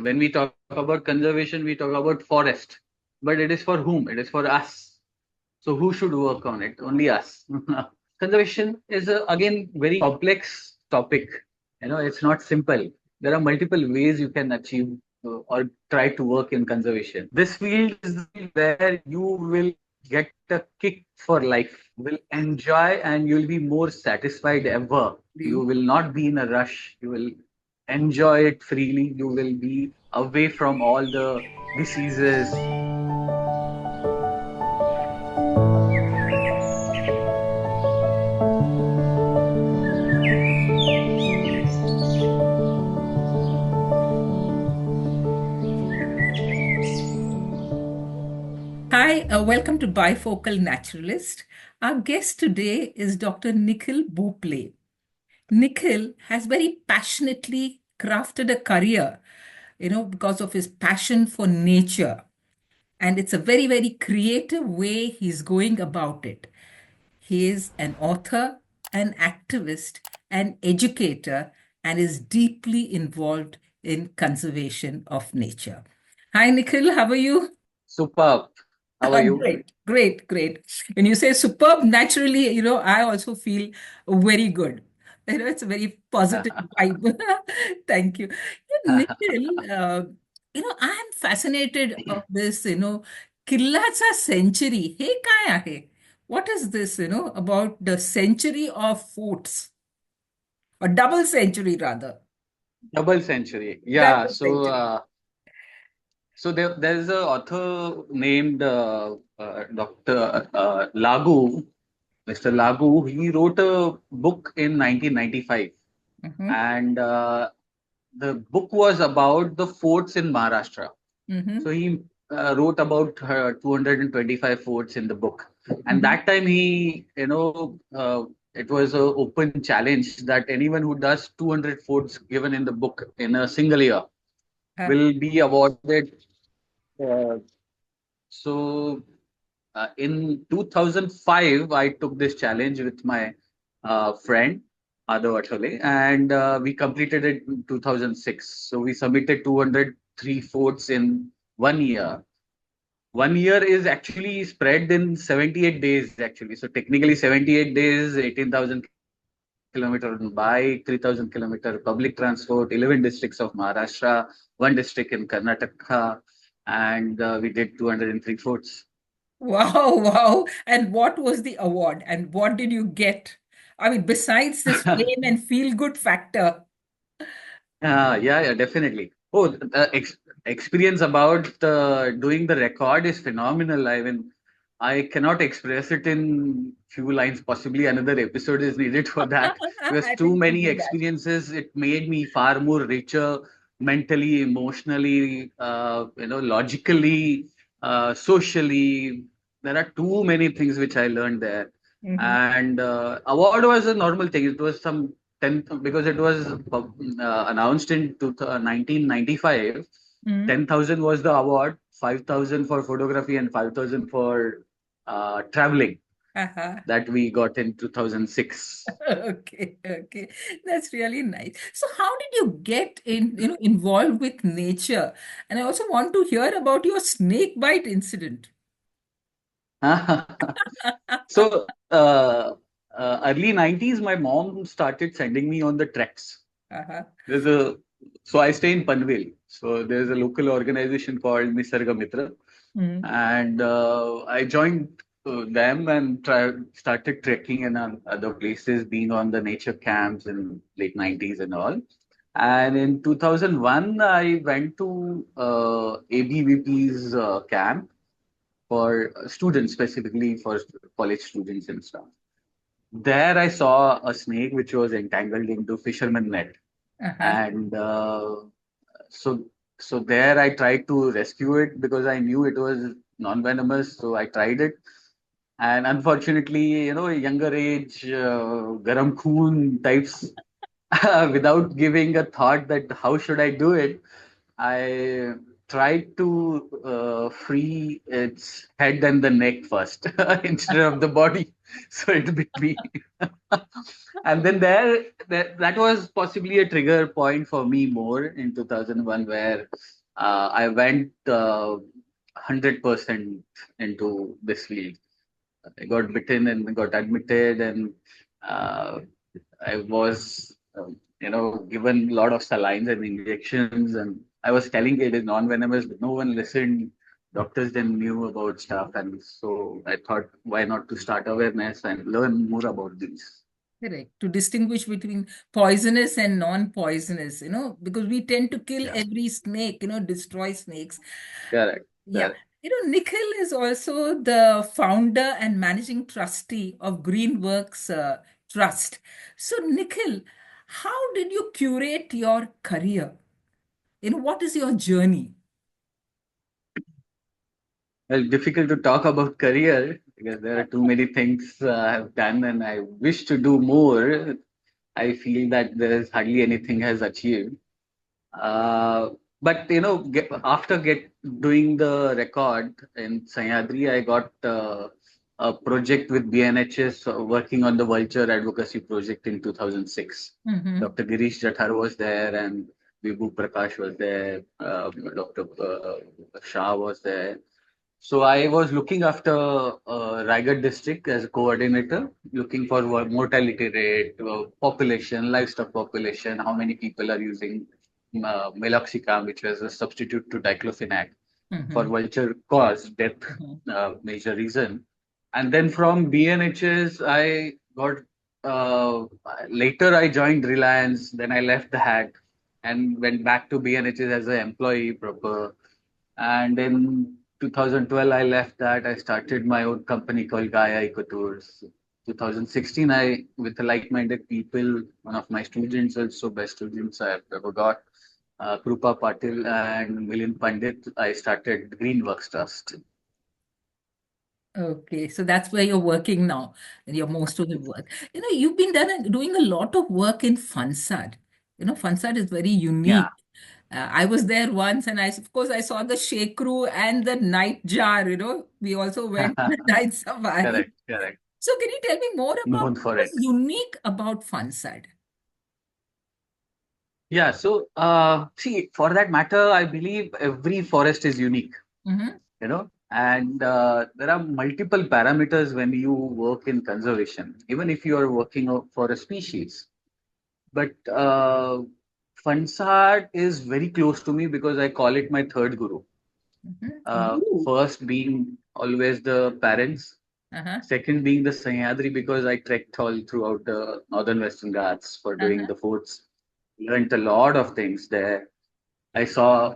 When we talk about conservation, we talk about forest, but it is for whom? It is for us. So who should work on it? Only us. Conservation is again very complex topic. It's not simple. There are multiple ways you can achieve or try to work in conservation. This field is the field where you will get a kick for life, will enjoy, and you'll be more satisfied ever. You will not be in a rush. You will enjoy it freely. You will be away from all the diseases. Hi, welcome to Bifocal Naturalist. Our guest today is Dr. Nikhil Bhopale. Nikhil has very passionately crafted a career, because of his passion for nature. And it's a very, very creative way he's going about it. He is an author, an activist, an educator, and is deeply involved in conservation of nature. Hi, Nikhil, how are you? Superb. How are you? Great, great, great. When you say superb, naturally, I also feel very good. It's a very positive vibe. Thank you. Yeah, Nikhil, I'm fascinated of this, Killacha century. Hey, kaya hai? What is this, about the century of forts, or double century rather? Double century. Yeah. Double So, century. there is a author named Dr. Lagu, Mr. Lagu. He wrote a book in 1995, Mm-hmm, and the book was about the forts in Maharashtra. mm-hmm, So he wrote about 225 forts in the book, and mm-hmm. that time it was an open challenge that anyone who does 200 forts given in the book in a single year Uh, will be awarded. Uh, so in 2005, I took this challenge with my friend Madhav Athole, and we completed it in 2006. So we submitted 203 forts in 1 year. 1 year is actually spread in 78 days, actually. So technically, 78 days, 18,000 kilometers on bike, 3,000 kilometer public transport, 11 districts of Maharashtra, one district in Karnataka, and we did 203 forts. Wow, wow. And what was the award? And what did you get? I mean, besides this fame and feel good factor. Yeah, definitely. Oh, the experience about doing the record is phenomenal. I mean, I cannot express it in few lines. Possibly another episode is needed for that because I too think we'll many do that. experiences. It made me far more richer mentally, emotionally, logically, socially. There are too many things which I learned there. Mhm. And award was a normal thing. It was some 10 because it was announced in 1995. Mhm. 10,000 was the award, 5,000 for photography and 5,000 for traveling Uh-huh. that we got in 2006. Okay, okay. That's really nice. So how did you get involved with nature? And I also want to hear about your snake bite incident. So early 90s, my mom started sending me on the treks. Uh-huh. There's a so I stay in Panvel. So there's a local organization called Nisarga Mitra, Mm. and I joined them and started trekking in other places, being on the nature camps in late 90s and all. And in 2001, I went to ABVP's camp for students, specifically for college students and stuff. There, I saw a snake which was entangled into fisherman net, Uh-huh. and so there I tried to rescue it because I knew it was non-venomous. So I tried it, and unfortunately, younger age, garam khoon types, without giving a thought that how should I do it, I tried to free its head and the neck first instead of the body, so it bit me. And then that was possibly a trigger point for me more in 2001, where I went 100% into this field. I got bitten and got admitted, and uh, I was, given a lot of salines and injections, and I was telling it is non-venomous, but no one listened. Doctors then knew about stuff, and so I thought, why not to start awareness and learn more about these? Correct. To distinguish between poisonous and non-poisonous, because we tend to kill Yeah, every snake, destroy snakes. correct, Yeah. correct. Nikhil is also the founder and managing trustee of Greenworks Trust. So, Nikhil, how did you curate your career? What is your journey? Well, difficult to talk about career because there are too many things I've done, and I wish to do more. I feel that there's hardly anything has achieved. Uh, but after doing the record in Sahyadri, I got a project with BNHS working on the vulture advocacy project in 2006. Mm-hmm. Dr. Girish Jathar was there, and Vibhu Prakash was there. Dr. Shah was there. So I was looking after Raigad district as a coordinator, looking for mortality rate, population, livestock population, how many people are using meloxicam, which was a substitute to diclofenac for Mm-hmm. vulture cause death, Mm-hmm. major reason. And then from BNHS, I got later I joined Reliance. Then I left that and went back to BNHS as an employee proper. And in 2012, I left that. I started my own company called Gaia Ecotours. 2016, with like-minded people, one of my students, also best students I've ever got, Krupa Patil and Milind Pandit, I started Greenworks Trust. Okay, so that's where you're working now, and you're most of the work. You've been doing a lot of work in Fansad. Fansad is very Yeah, unique. I was there once, and of course, I saw the shekru and the night jar. We also went on a night safari. correct, correct. So, can you tell me more about Known for what's it. unique about Fansad? Yeah, so see, for that matter, I believe every forest is unique, Mm-hmm. and there are multiple parameters when you work in conservation, even if you are working for a species. But Fansad is very close to me because I call it my third guru. Mm-hmm. Guru. First being always the parents, Uh-huh. second being the Sahyadri because I trekked all throughout the northern Western Ghats for doing Uh-huh. the forts. Learned a lot of things there. I saw,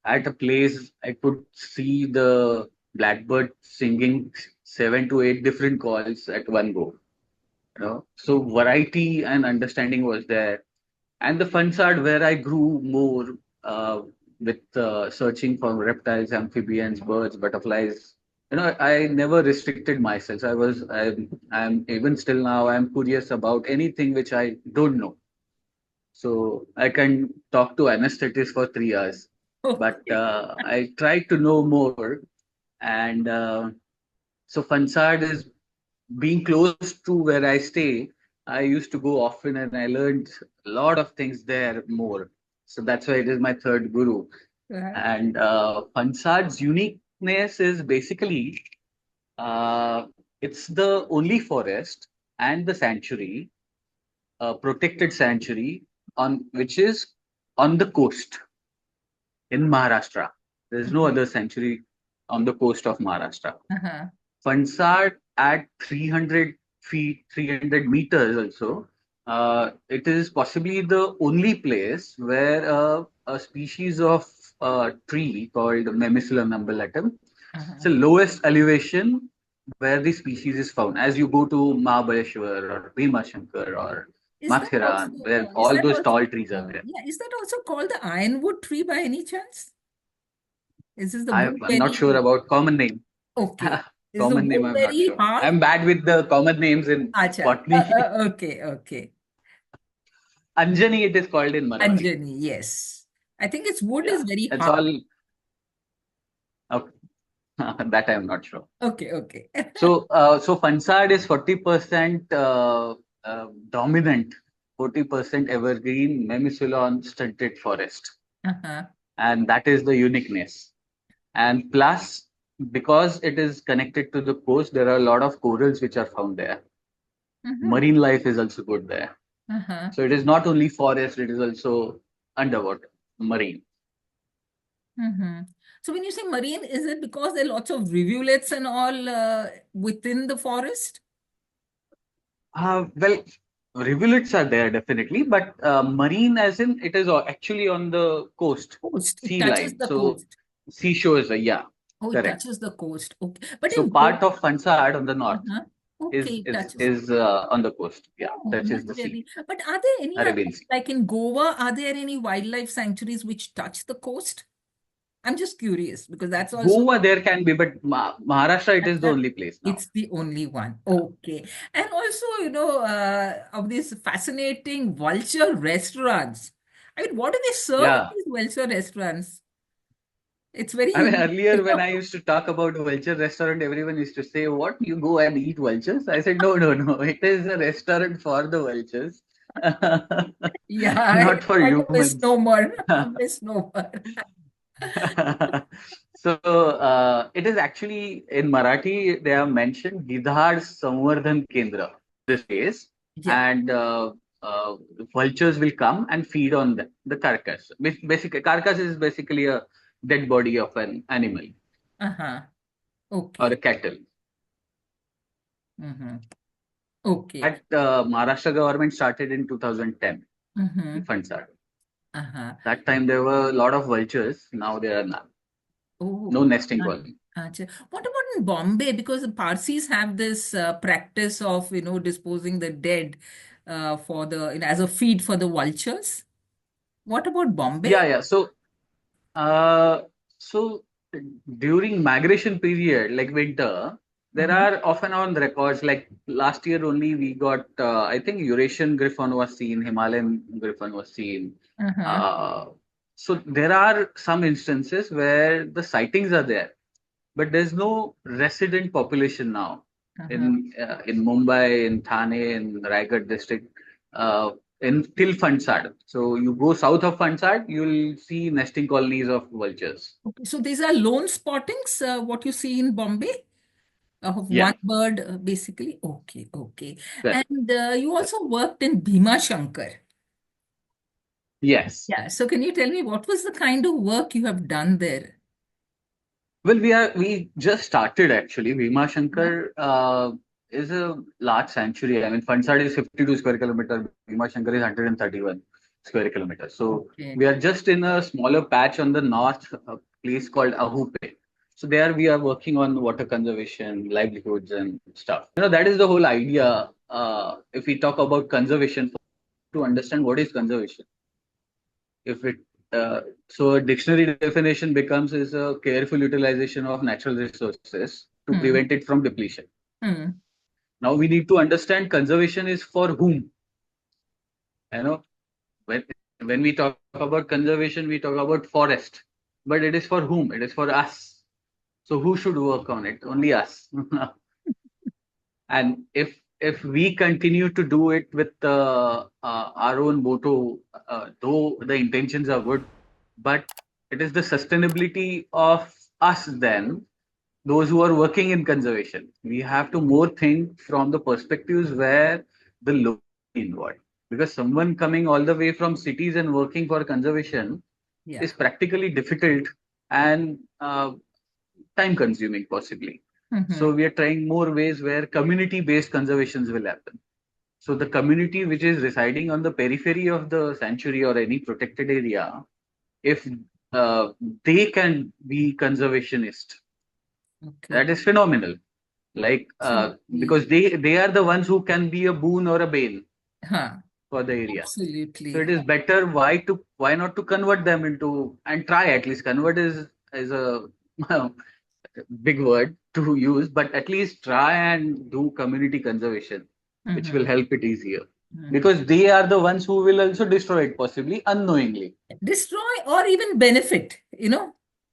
at a place I could see the blackbird singing 7 to 8 different calls at one go. So variety and understanding was there. And the Fansad where I grew more with searching for reptiles, amphibians, birds, butterflies. I never restricted myself. I'm even still now. I'm curious about anything which I don't know. So I can talk to anesthetists for 3 hours, but Okay. I try to know more. And so Fansad is being close to where I stay. I used to go often, and I learned a lot of things there more. So that's why it is my third guru. Uh-huh. And Fansad's uniqueness is basically uh, it's the only forest and the sanctuary, protected sanctuary on which is on the coast in Maharashtra. There's no Okay. other sanctuary on the coast of Maharashtra. Uh-huh. Fansad at 300 feet, 300 meters also, it is possibly the only place where a species of tree called Memicillum umbellatum, it's Uh-huh. the lowest elevation where the species is found. As you go to Mahabaleshwar or Bhimashankar or Is that also, Mathiran, where all those tall trees are there. yeah, is that also called the ironwood tree by any chance? Is this the I'm not sure woodberry? about common name. Okay. Is the Common name, I'm not woodberry sure. hard? I'm bad with the common names in Acha. botany. Okay, okay. Anjani, it is called in Marathi. Anjani, yes. I think its wood Yeah, is very it's hard. all okay. That I'm not sure. Okay, okay. So Fansad is 40% dominant, 40% evergreen Memisulon stunted forest, Uh-huh. and that is the uniqueness. And plus, because it is connected to the coast, there are a lot of corals which are found there. Mm-hmm. Marine life is also good there. Uh-huh. So it is not only forest; it is also underwater, marine. Mm-hmm. So when you say marine, is it because there are lots of rivulets and all within the forest? Well, rivulets are there definitely, but marine as in it is actually on the coast, Coast. It sea touches line. the So coast. seashores, yeah, Oh, it correct. touches the coast. Okay. But So in part Goa, of Fansad on the north uh-huh. Okay, is it is touches. is on the coast. Yeah, Oh, touches not the sea, really. But are there any other, Arabian Sea. like in Goa, are there any wildlife sanctuaries which touch the coast? I'm just curious because that's also Goa there can be, but Maharashtra it is the only place now. it's the only one. Yeah, Okay. And also, of these fascinating vulture restaurants. I mean, what do they serve in yeah. these vulture restaurants? It's very I mean, unique. earlier when I used to talk about vulture restaurant, everyone used to say, "What, you go and eat vultures?" I said, "No, no, no. It is a restaurant for the vultures, Yeah, not it's for like a humans." misnomer. A misnomer. So it is actually in Marathi, they have mentioned Gidhad Samvardhan Kendra, this place, Yeah. and uh, vultures will come and feed on the carcass. Basically, carcass is basically a dead body of an animal Uh-huh. or a Okay. cattle. Mm-hmm. Okay. That Maharashtra government started in 2010 in Mm-hmm. Fansad. Uh-huh. That time there were a lot of vultures. Now there are none. No Oh, nesting uh, colony. what about in Bombay? Because the Parsis have this practice of, disposing the dead for as a feed for the vultures. What about Bombay? Yeah, yeah. Uh, so during migration period, like winter, there Uh-huh. are often on records. Like last year only, we got I think Eurasian griffon was seen, Himalayan griffon was seen. Uh-huh. Uh, so there are some instances where the sightings are there, but there's no resident population now Uh-huh. in Mumbai, in Thane, in Raigad district, in till Fansad. So you go south of Fansad, you'll see nesting colonies of vultures. Okay. So these are lone spottings, what you see in Bombay, of one Yeah, bird, basically. Okay, okay. correct. And you also worked in Bhima Shankar. Yes. Yeah. So can you tell me what was the kind of work you have done there? Well, we just started actually. Bhima Shankar is a large sanctuary. I mean, Fansad is 52 square kilometer. Bhima Shankar is 131 square kilometers. So Okay. we are just in a smaller patch on the north, a place called Ahupe. So there we are working on water conservation, livelihoods, and stuff. That is the whole idea. If we talk about conservation, to understand what is conservation, if it uh, so a dictionary definition becomes is a careful utilization of natural resources to Hmm. prevent it from depletion. Hmm. Now we need to understand conservation is for whom. You know, when when we talk about conservation, we talk about forest, but it is for whom? It is for us. So who should work on it? Only us. And if we continue to do it with our own motto, though the intentions are good, but it is the sustainability of us then, those who are working in conservation. We have to more think from the perspectives where the local involved. Because someone coming all the way from cities and working for conservation Yeah. is practically difficult and time consuming possibly. Mm-hmm. So we are trying more ways where community based conservations will happen. So the community which is residing on the periphery of the sanctuary or any protected area, if uh, they can be conservationist, Okay. that is phenomenal. Like Absolutely. because they are the ones who can be a boon or a bane Huh. for the area. So Absolutely. it is better why not to convert them into and try at least convert is a big word to use, but at least try and do community conservation, which will Mm-hmm. help it easier. because they are the ones who will also destroy it, possibly unknowingly. Destroy or even benefit,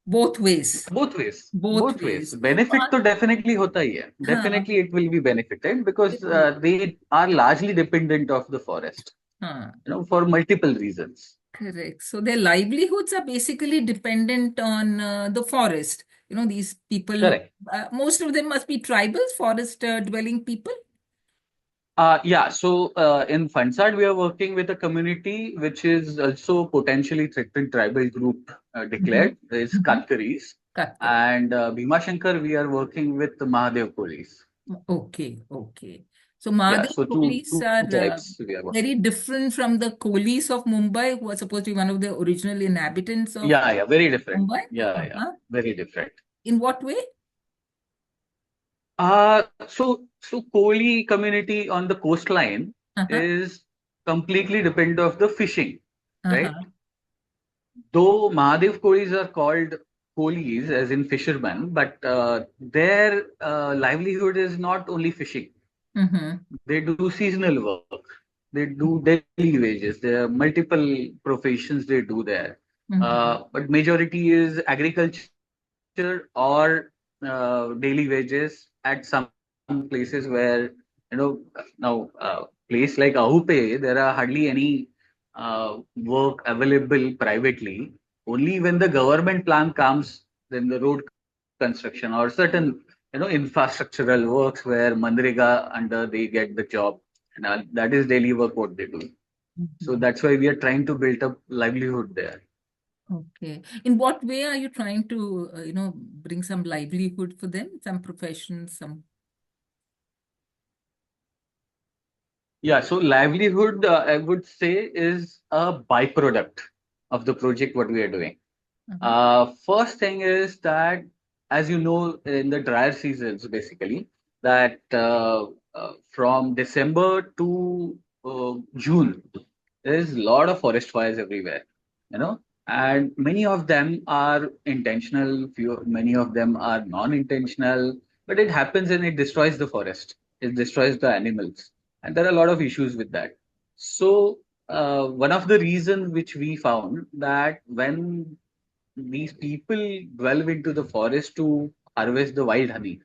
both ways. Both ways, Both both ways. ways. Benefit to definitely hota hi hai. हाँ, Definitely it will be benefited because it will. they are largely dependent of the forest, हाँ, for multiple reasons. correct. So their livelihoods are basically dependent on the forest. These people, Correct. most of them must be tribals, forest dwelling people. Yeah, so in Fansad, we are working with a community which is also potentially threatened tribal group Mm-hmm. declared, is Mm-hmm. Katkaris. Katkar. And Bhima Shankar, we are working with the Mahadev police. Okay, okay. So Yeah, Mahadev so police two are tribes we are working. very different from the Kolis of Mumbai, who are supposed to be one of the original inhabitants of Yeah, very different. Mumbai. Yeah, Uh-huh. very different. In what way? So Koli community on the coastline Uh-huh. is completely dependent of the fishing, right? Uh-huh. Though Mahadev Kolis are called Kolis, as in fishermen, but their livelihood is not only fishing. Mm-hmm. They do seasonal work. They do daily wages. There are multiple professions they do there. Mm-hmm. But majority is agriculture or daily wages at some places where, now place like Ahupe, there are hardly any work available privately. Only when the government plan comes, then the road construction or certain infrastructural works where Manrega under they get the job, and that is daily work what they do. So Mm-hmm. that's why we are trying to build up livelihood there. Okay. In what way are you trying to, bring some livelihood for them, some profession, some? Yeah, so livelihood, I would say, is a byproduct of the project what we are doing. Uh-huh. First thing is that, as you know, in the drier seasons, basically, that from December to June, there is a lot of forest fires everywhere, and many of them are intentional, many of them are non-intentional, but it happens and it destroys the forest, it destroys the animals, and there are a lot of issues with that. So, one of the reasons which we found that when these people delve into the forest to harvest the wild honey.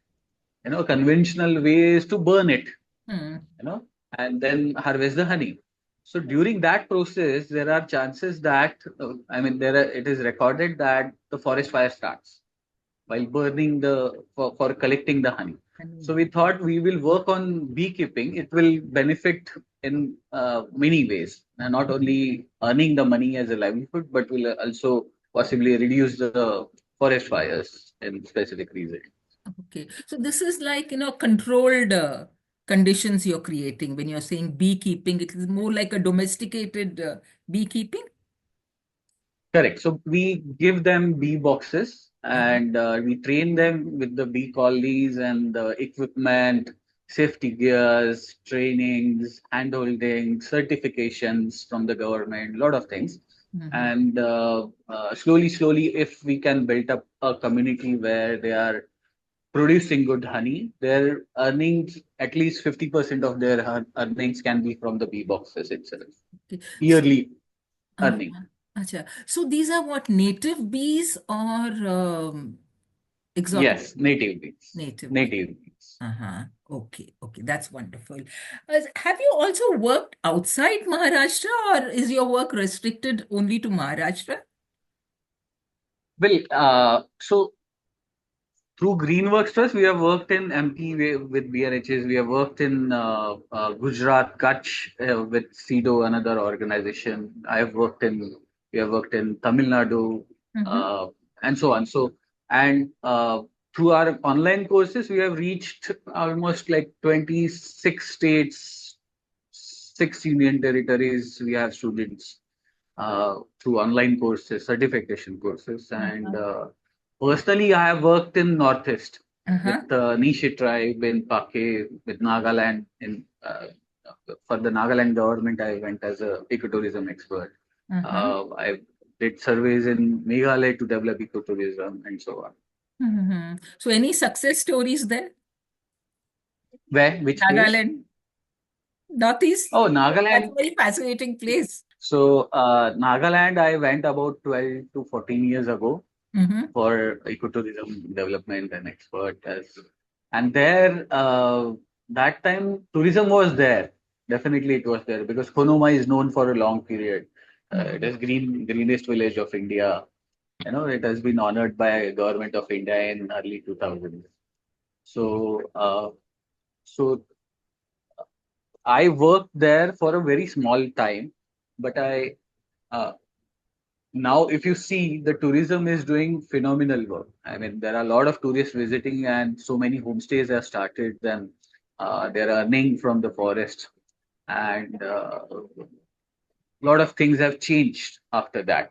Conventional way is to burn it, Hmm. you know, and then harvest the honey. So during that process, there are chances that, it is recorded that the forest fire starts while burning for collecting the honey. So Honey. we thought we will work on beekeeping. It will benefit in many ways, and not only earning the money as a livelihood, but will also possibly reduce the forest fires in specific regions. Okay. So this is like, controlled conditions you're creating when you're saying beekeeping. It is more like a domesticated beekeeping. Correct. So we give them bee boxes Uh-huh. and we train them with the bee colonies and the equipment, safety gears, trainings, handholding, certifications from the government, a lot of things. Mhm. And slowly, if we can build up a community where they are producing good honey, their earnings, at least 50% of their earnings can be from the bee boxes itself, Okay. yearly Uh, earning. Acha. So these are what, native bees or exotic? Yes, native bees. Native bees. Native bees. Uh-huh. Okay, okay, that's wonderful. Have you also worked outside Maharashtra, or is your work restricted only to Maharashtra? Well, so through Greenworks Trust, we have worked in MP with BNHS. We have worked in Gujarat, Kutch with CEDO, another organization. We have worked in Tamil Nadu, Mm-hmm. uh, and so on. And through our online courses, we have reached almost like 26 states, 6 union territories. We have students through online courses, certification courses. And Uh-huh. personally, I have worked in Northeast with Uh-huh. the Nishi tribe in Pake, with Nagaland. For the Nagaland government, I went as a ecotourism expert. Uh-huh. I did surveys in Meghalaya to develop ecotourism and so on. Mm-hmm. So any success stories there? Where? Which place? Nagaland. Northeast, Oh, that's Nagaland. a very fascinating place. So, Nagaland, I went about 12 to 14 years ago Mm-hmm. for ecotourism development and expert as, and there, that time tourism was there. Definitely it was there because Konoma is known for a long period. It is greenest village of India. You know, it has been honored by government of India in early 2000s. So, so I worked there for a very small time, but uh, now if you see the tourism is doing phenomenal work. I mean, there are a lot of tourists visiting, and so many homestays have started. Then they're earning from the forest, and a lot of things have changed after that.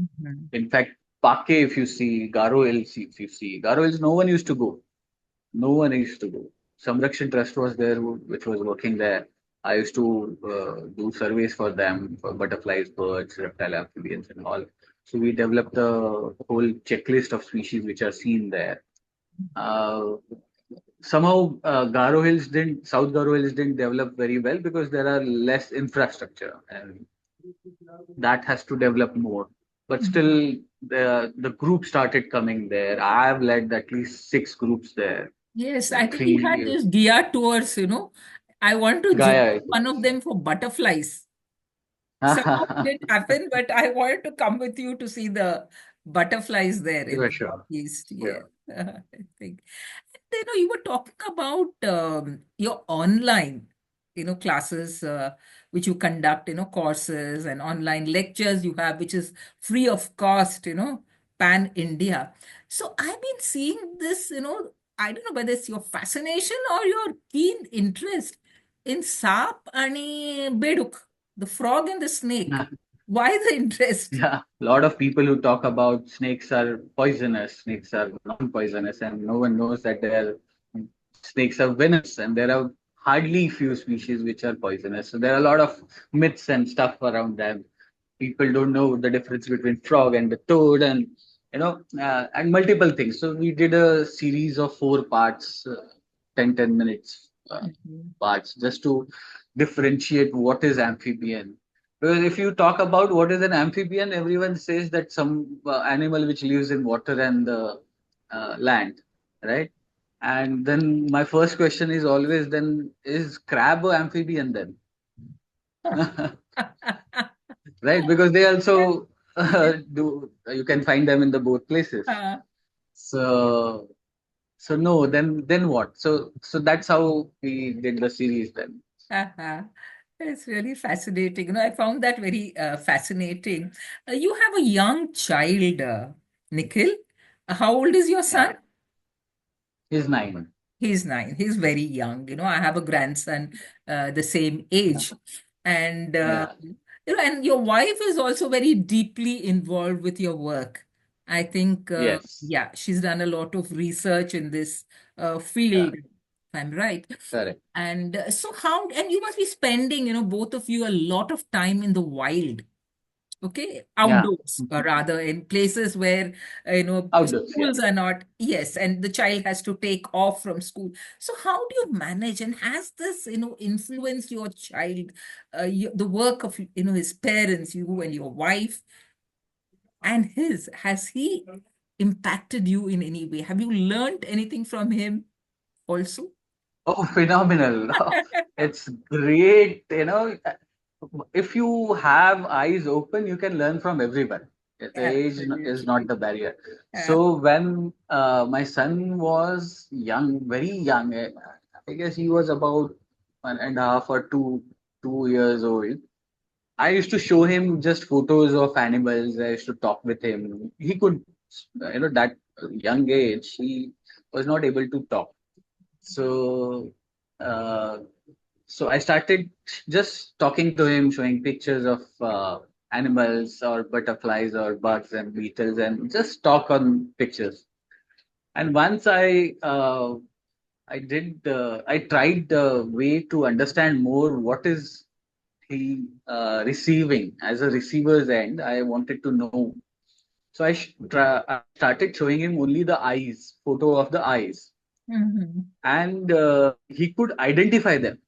Mm-hmm. In fact, Pake, if you see, Garo Hills, if you see, Garo Hills, no one used to go. No one used to go. Samrakshan Trust was there, which was working there. I used to do surveys for them for butterflies, birds, reptile amphibians, and all. So we developed a whole checklist of species which are seen there. Uh, Somehow, South Garo Hills didn't develop very well because there are less infrastructure, and that has to develop more. But still, the group started coming there. I have led at least 6 groups there, Yes, I like think we had three these Gia tours, I want to join Gaia. one of them for butterflies. Somehow it didn't happen, but I wanted to come with you to see the butterflies there in Sure, the sure. Northeast. Yeah, Yeah. I think. You were talking about your online, classes which you conduct, courses and online lectures you have, which is free of cost, pan India. So I've been seeing this, I don't know whether it's your fascination or your keen interest in Sap and Beduk, the frog and the snake. Why the interest? Yeah, a lot of people who talk about snakes are poisonous, snakes are non-poisonous, and no one knows that snakes are venomous, and there are hardly few species which are poisonous. So there are a lot of myths and stuff around them. People don't know the difference between frog and the toad, and and multiple things. So we did a series of 4 parts, 10 minutes Mhm. parts, just to differentiate what is amphibian. Because if you talk about what is an amphibian, everyone says that some animal which lives in water and the land, right? And then my first question is always, then is crab a amphibian then? Right? Because they also do, you can find them in the both places. Uh, So no, then what? So that's how we did the series then. uh-huh. It's really fascinating. I found that very fascinating. You have a young child, Nikhil. How old is your Yeah. son? He's 9. He's 9. He's very young. I have a grandson the same age. And Yeah. and your wife is also very deeply involved with your work. I think Yes. yeah, she's done a lot of research in this Yeah. field, if I'm right. Correct. And so how, and you must be spending, both of you a lot of time in the wild. Okay, Yeah. outdoors, or rather in places where Outdoors. Yeah. schools are not, yes, and the child has to take off from school. So how do you manage, and has this influenced your child, the work of his parents, you and your wife, and has he impacted you in any way? Have you learned anything from him also? Oh, phenomenal. It's great. If you have eyes open, you can learn from everyone. The age is not Absolutely. the barrier. Uh, So when my son was young, very young, I guess he was about 1.5 or 2 years old. I used to show him just photos of animals. I used to talk with him. He could, that young age, he was not able to talk. So, uh, so I started just talking to him, showing pictures of animals or butterflies or bugs and beetles, and just talk on pictures. And once I tried the way to understand more what is he receiving as a receiver's end. I wanted to know. So I started showing him only the eyes, photo of the eyes, mhm. and he could identify them.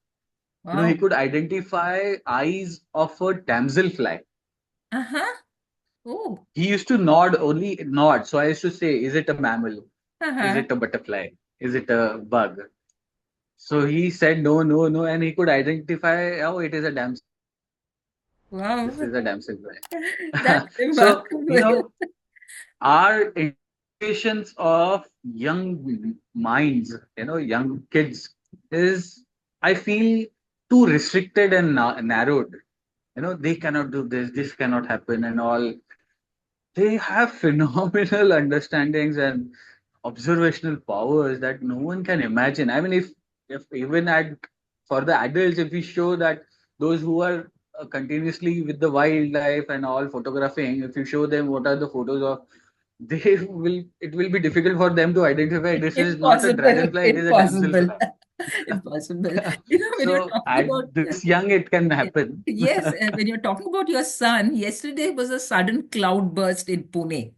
He Wow. could identify eyes of a damselfly. Uh-huh. Oh. He used to nod, only nod. So I used to say, is it a mammal? Is Uh-huh. it a butterfly? Is it a bug? So he said no, no, no, and he could identify, oh, it is a damselfly. Wow. This is a damselfly. That's So, remarkable. our interpretations of young minds, young kids, is, I feel, too restricted and narrowed. They cannot do this cannot happen, and all. They have phenomenal understandings and observational powers that no one can imagine. I mean, if even at for the adults, if we show that those who are continuously with the wildlife and all photographing, if you show them what are the photos of, they will it will be difficult for them to identify this is not a Impossible. dragonfly, it is a Impossible. damselfly. Impossible. When you're So talking at about this young, it can happen. yes, when you're talking about your son, yesterday was a sudden cloud burst in Pune.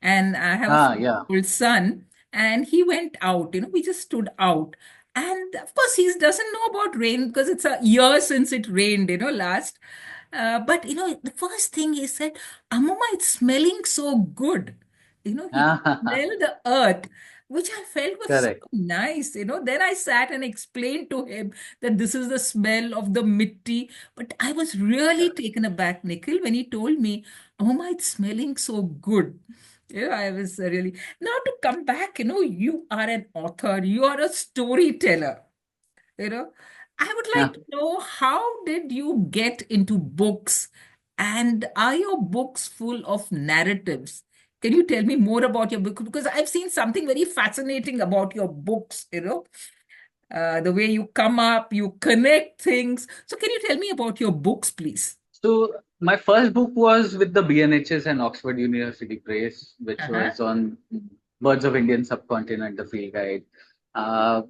And I have a Yeah. 4-year-old son, and he went out. We just stood out. And of course, he doesn't know about rain because it's a year since it rained, last. But, the first thing he said, Amama, it's smelling so good. He could smell the earth, which I felt was so Correct. nice. Then I sat and explained to him that this is the smell of the mitti. But I was really taken aback, Nikhil, when he told me, Mama, it's smelling so good. I was really. Now to come back, you are an author, you are a storyteller. You know, I would Yeah. like to know, how did you get into books, and are your books full of narratives? Can you tell me more about your book? Because I've seen something very fascinating about your books, the way you come up, you connect things. So, can you tell me about your books, please? So my first book was with the BNHS and Oxford University Press, which Uh-huh. was on birds of Indian subcontinent, the field guide. Uh,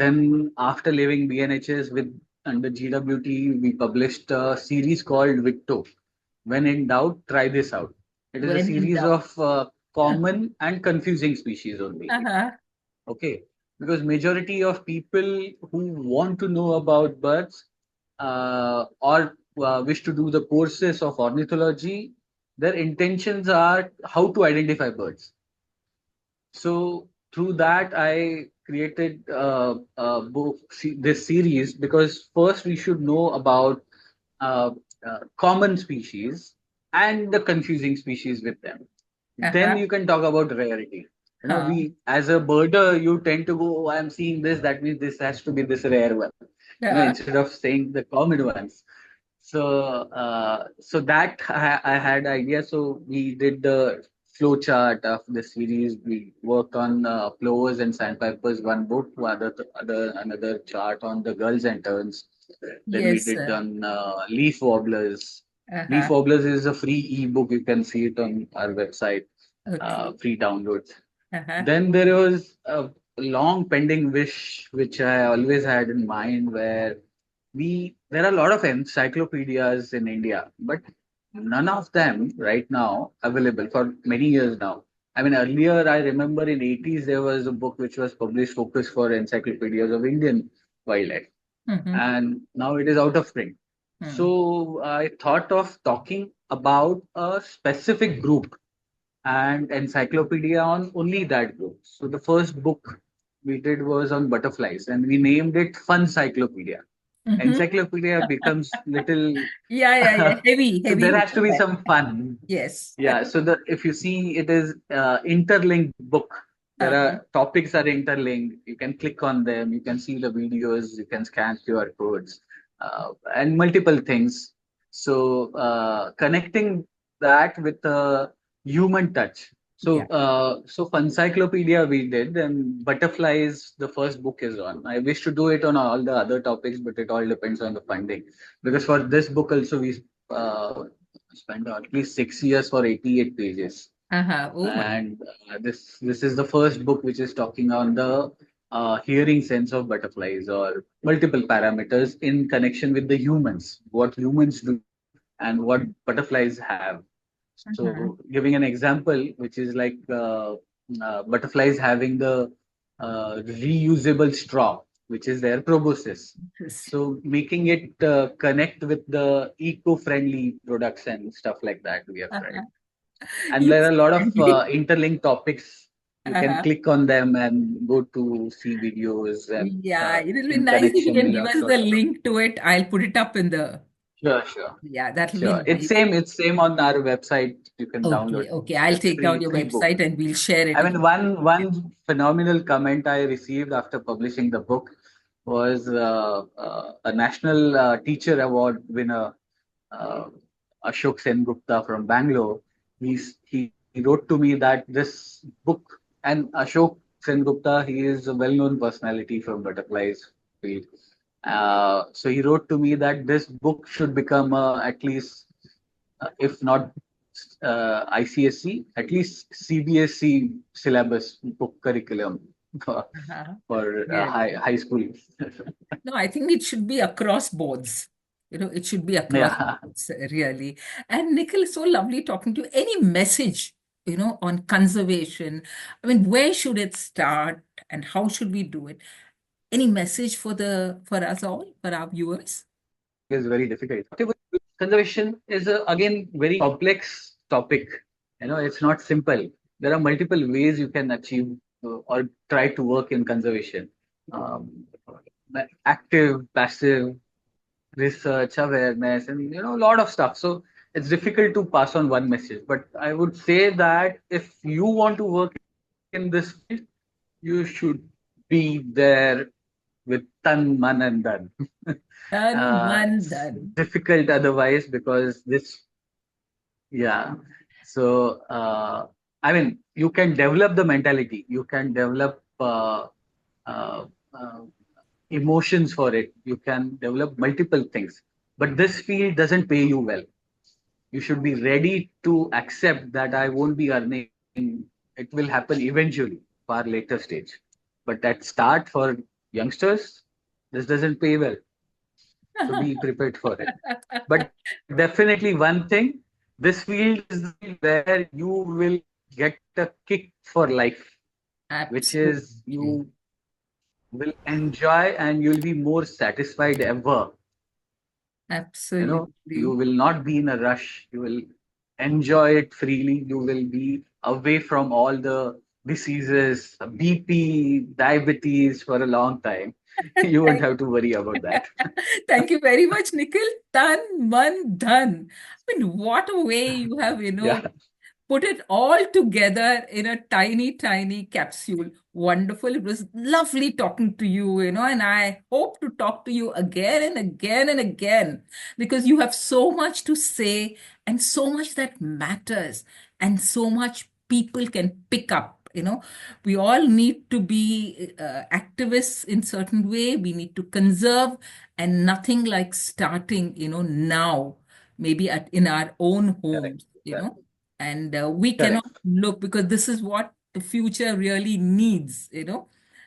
then after leaving BNHS with under GWT, we published a series called Victo. When in doubt, try this out. It is a When in series doubt. of common and confusing species only. Uh-huh. Okay, because majority of people who want to know about birds or wish to do the courses of ornithology, their intentions are how to identify birds. So through that, I created this series because first we should know about uh, common species and the confusing species with them. Then Uh-huh. you can talk about rarity. Huh. We as a birder, you tend to go, oh, I'm seeing this, that means this has to be this rare one. Uh-huh. Instead of saying the common ones. So that I had idea. So we did the flow chart of the series. We worked on plovers and sandpipers, one book, another chart on the gulls and terns. Then we Yes, did sir. on leaf wobblers. Leaf Uh-huh. wobblers is a free ebook. You can see it on our website, Okay. free downloads. Uh-huh. Then there was a long pending wish which I always had in mind, where there are a lot of encyclopedias in India, but none of them right now available for many years now. I mean, earlier I remember in 80s there was a book which was published focused for encyclopedias of Indian wildlife, Mm-hmm. and now it is out of print. Mm. So I thought of talking about a specific group and encyclopedia on only that group. So the first book we did was on butterflies, and we named it Funcyclopedia. Mm-hmm. Encyclopedia becomes little. Yeah, yeah, yeah. Heavy, So heavy there with has to be that. some fun. Yes. Yeah, so the if you see, it is interlinked book. There Uh-huh. are topics are interlinked. You can click on them. You can see the videos. You can scan QR codes and multiple things. So connecting that with a human touch. Yeah. So Funcyclopedia we did, and Butterflies the first book is on. I wish to do it on all the other topics, but it all depends on the funding. Because for this book also we uh, spent at least 6 years for 88 pages. Uh-huh. Oh my. And this is the first book which is talking on the hearing sense of butterflies or multiple parameters in connection with the humans, what humans do and what butterflies have. So, Uh-huh. giving an example, which is like butterflies having the reusable straw. which is their proboscis. Yes. So making it connect with the eco-friendly products and stuff like that we have tried. And You there are a lot of sending? interlinked topics. You can Uh-huh. click on them and go to see videos and Yeah, it will be in nice if you connection can with give our us the social. link to it. I'll put it up in the, Sure, sure, yeah, that will be sure. It's nice. same. It's same on our website. You can Okay, download. okay. I'll It's take down free, your free book. website and we'll share it I in mean, the one phenomenal comment I received after publishing the book was a national teacher award winner, uh, Ashok Sengupta from Bangalore. He wrote to me that this book, and Ashok Sengupta, he is a well-known personality from butterflies field. So he wrote to me that this book should become at least, if not ICSE, at least CBSE syllabus book curriculum for, Uh-huh. for Yeah. high school. No, I think it should be across boards. It should be across Yeah. boards, really. And Nikhil, so lovely talking to you. Any message, on conservation? I mean, where should it start and how should we do it? Any message for us all, for our viewers? Is very difficult. Conservation is again very complex topic. It's not simple. There are multiple ways you can achieve or try to work in conservation. Um, Active, passive, research, awareness, and a lot of stuff. So it's difficult to pass on one message. But I would say that if you want to work in this field, you should be there with tan, man, and dhan. Done, one, It's done. difficult otherwise because this, yeah. So, I mean, you can develop the mentality, you can develop uh, uh, emotions for it, you can develop multiple things, but this field doesn't pay you well. You should be ready to accept that I won't be earning. It will happen eventually, far later stage. But at start for youngsters, this doesn't pay well. So be prepared for it. But definitely one thing, this field is the field where you will get a kick for life, which is Absolutely. you will enjoy and you'll be more satisfied ever. You Absolutely. will not be in a rush. You will enjoy it freely. You will be away from all the diseases, BP, diabetes for a long time. You won't Thank have to worry about that. Thank you very much, Nikhil. Tan, man, done. I mean, what a way you have, Yeah, put it all together in a tiny, tiny capsule. Wonderful. It was lovely talking to you, and I hope to talk to you again and again and again because you have so much to say and so much that matters and so much people can pick up. We all need to be activists in certain way. We need to conserve and nothing like starting, now, maybe in our own correct. homes, Correct. and we cannot Correct. look because this is what the future really needs,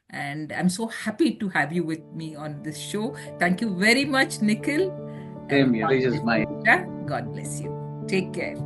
and I'm so happy to have you with me on this show. Thank you very much, Nikhil, and Same here. God Pleasure is bless mine. you. Yeah? God bless you. Take care.